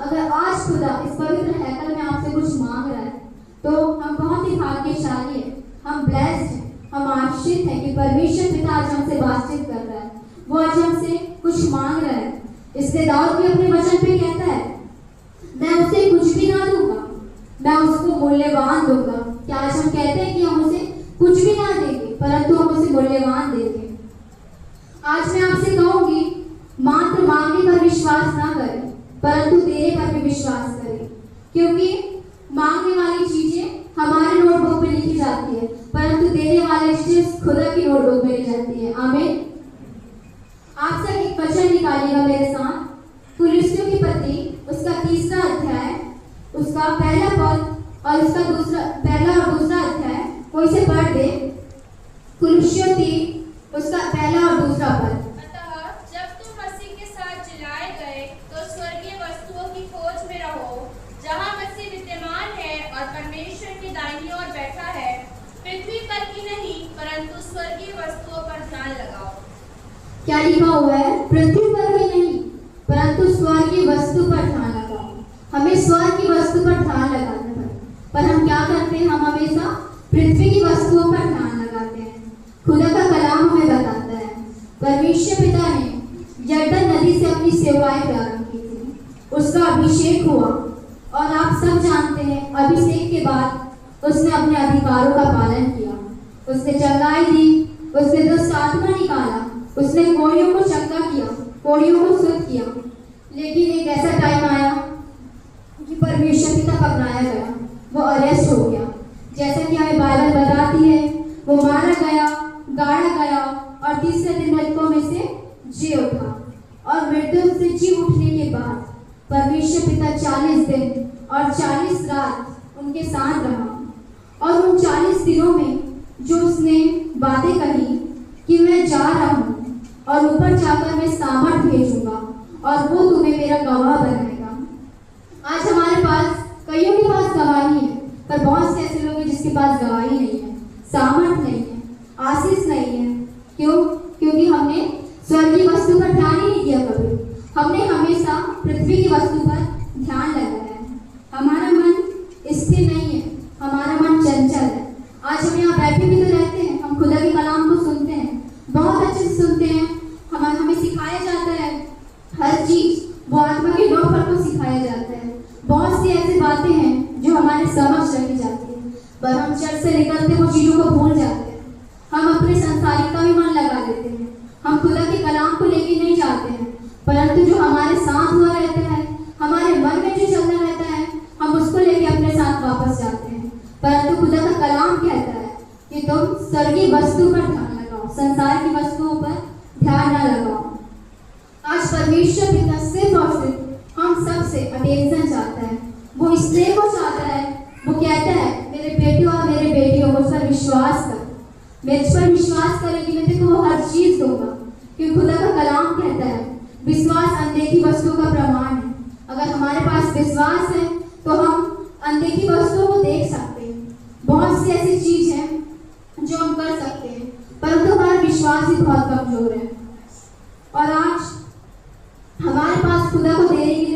अगर आज खुदा इस पवित्र हैकल में आपसे कुछ मांग रहा है तो हम बहुत ही भाग्यशाली हैं, हम ब्लेस्ड हैं, हम आशीषित हैं कि परमेश्वर पिता आज हमसे बातचीत कर रहा है, वो आज हमसे कुछ मांग रहा है। इसलिए दाऊद भी अपने वचन पे कहता है, मैं उसे कुछ भी ना दूंगा, मैं उसको मूल्यवान दूंगा। क्या आज हम कहते हैं कि हम उसे कुछ भी ना देंगे, परंतु हम उसे मूल्यवान देंगे। आज मैं आपसे कहूंगी, मात्र मांगने पर विश्वास ना करें, परंतु देने पर भी विश्वास करें, क्योंकि मांगने वाली चीजें हमारे नोटबुक में लिखी जाती है, परंतु देने वाली चीजें खुदा की नोटबुक में लिखी जाती है। आमीन। आप सब एक वचन निकालिएगा मेरे साथ, कुलुस्सियों की पत्री उसका 3रा अध्याय, उसका पहला पद और उसका पहला और दूसरा अध्याय, कोई से पढ़ दे। कुलुस्सियों 3 उसका पहला और दूसरा पद। अतः जब तुम मसीह के साथ जिलाए गए तो स्वर्गीय वस्तुओं की खोज में रहो, जहाँ मसीह विद्यमान है और परमेश्वर की दाहिनी ओर बैठा है। पृथ्वी पर की नहीं परंतु स्वर्गीय वस्तुओं पर ध्यान लगाओ। क्या लिखा हुआ है? पृथ्वी पर ही नहीं परंतु स्वर्गीय वस्तु पर ध्यान लगाओ। हमें स्वर्ग की वस्तु पर ध्यान लगाना है, पर हम क्या करते हैं? हम हमेशा पृथ्वी की वस्तुओं पर ध्यान लगाते हैं। खुदा का कलाम हमें बताता है, परमेश्वर पिता ने यरदन नदी से अपनी सेवाएं प्रारंभ की थी, उसका अभिषेक हुआ और आप सब जानते हैं अभिषेक के बाद उसने अपने अधिकारों का पालन किया। उसने चंगाई दी, उसने दुष्ट आत्मा निकाला, उसने कोड़ियों को चंगा किया, कोड़ियों को शुद्ध किया। लेकिन एक ऐसा टाइम आया कि परमेश्वर पिता पकड़ाया गया, वो अरेस्ट हो गया। जैसा कि हमें बाइबल बताती है, वो मारा गया, गाड़ा गया और तीसरे दिन मृतकों में से जी उठा। और मृत्यु से जी उठने के बाद परमेश्वर पिता 40 दिन और 40 रात उनके साथ रहा। और उन 40 दिनों में जो उसने बातें कही कि मैं जा रहा हूँ और ऊपर जाकर मैं सामर्थ भेजूंगा और वो तुम्हें मेरा गवाह बनाएगा। आज हमारे पास कईयों के पास गवाही है, पर बहुत से ऐसे लोग हैं जिसके पास गवाही नहीं है, सामर्थ नहीं है, आशीष नहीं है। क्यों? क्योंकि हमने स्वर्गीय वस्तु पर ध्यान ही नहीं दिया कभी। हमने हमेशा पृथ्वी की वस्तु पर ध्यान लगाया है। हमारा मन स्थिर नहीं है, हमारा मन चंचल है। आज हम यहाँ बैठे भी तो रहते हैं, हम खुदा के कलाम को सुनते हैं, बहुत अच्छे से सुनते हैं। हमें सिखाया जाता है हर चीज, वो आत्मा के डॉक्टर को सिखाया जाता है। बहुत सी ऐसी बातें हैं जो हमारे समझ रखी जाती है, पर हम चर्च से निकलते वो चीजों को भूल जाते हैं। हम अपने संसारिक का भी मन लगा लेते हैं, हम खुदा के कलाम को लेके नहीं जाते हैं, परंतु जो हमारे साथ हुआ रहता है, हमारे मन में जो चलना रहता है, हम उसको लेके अपने साथ वापस जाते हैं। परंतु खुदा का कलाम कहता है कि तुम स्वर्गीय वस्तु पर ध्यान लगाओ, संसार की वस्तुओं पर ध्यान न लगाओ। आज परमेश्वर पिता सिर्फ और सिर्फ हम सब से अटेंशन चाहता है, वो इसलिए को चाहता है, वो कहता है मेरे बेटियों और मेरे बेटियों मुझ पर विश्वास कर, मेरे पर विश्वास करेगी मैं तेको वो हर चीज दूंगा। क्योंकि खुदा का कलाम कहता है विश्वास अनदेखी वस्तुओं का प्रमाण है। अगर हमारे पास विश्वास है तो हम अनदेखी वस्तुओं को देख सकते हैं। बहुत सी ऐसी चीज है जो हम कर सकते हैं, परंतु हमारा विश्वास ही बहुत कमजोर है। और आज हमारे पास खुदा को देने की